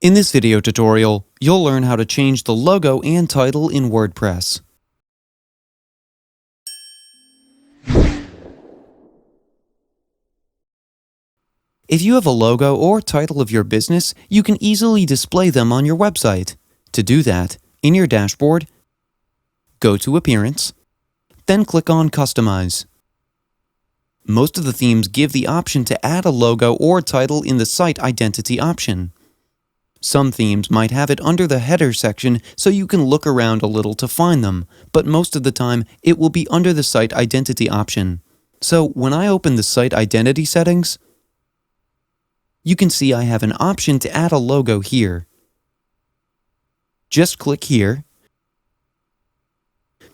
In this video tutorial, you'll learn how to change the logo and title in WordPress. If you have a logo or title of your business, you can easily display them on your website. To do that, in your dashboard, go to Appearance, then click on Customize. Most of the themes give the option to add a logo or title in the Site Identity option. Some themes might have it under the header section so you can look around a little to find them, but most of the time it will be under the Site Identity option. So when I open the Site Identity settings, you can see I have an option to add a logo here. Just click here,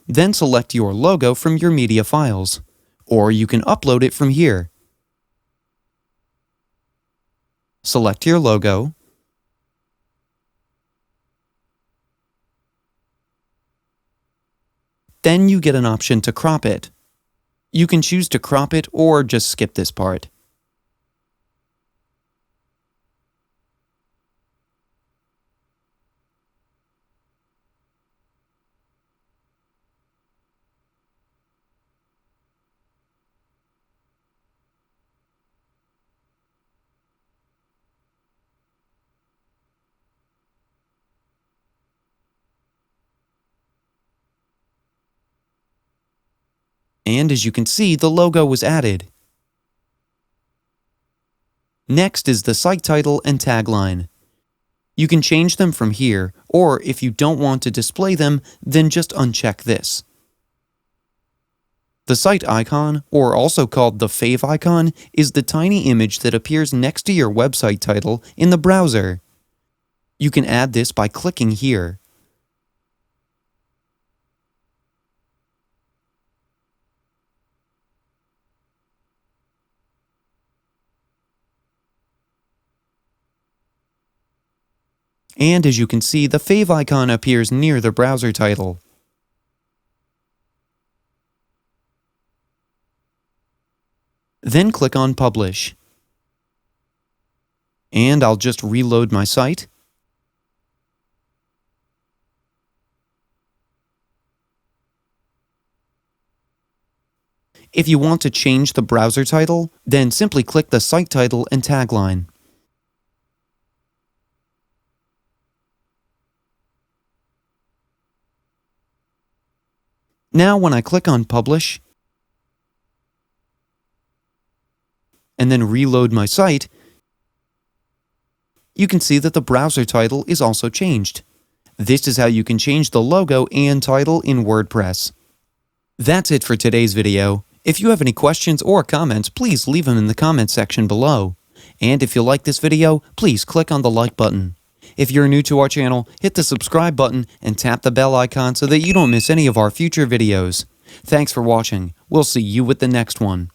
then select your logo from your media files, or you can upload it from here. Select your logo, then you get an option to crop it. You can choose to crop it or just skip this part. And as you can see, the logo was added. Next is the site title and tagline. You can change them from here, or if you don't want to display them, then just uncheck this. The site icon, or also called the fave icon, is the tiny image that appears next to your website title in the browser. You can add this by clicking here. And as you can see, the fave icon appears near the browser title. Then click on Publish. And I'll just reload my site. If you want to change the browser title, then simply click the site title and tagline. Now when I click on Publish, and then reload my site, you can see that the browser title is also changed. This is how you can change the logo and title in WordPress. That's it for today's video. If you have any questions or comments, please leave them in the comment section below. And if you like this video, please click on the like button. If you're new to our channel, hit the subscribe button and tap the bell icon so that you don't miss any of our future videos. Thanks for watching. We'll see you with the next one.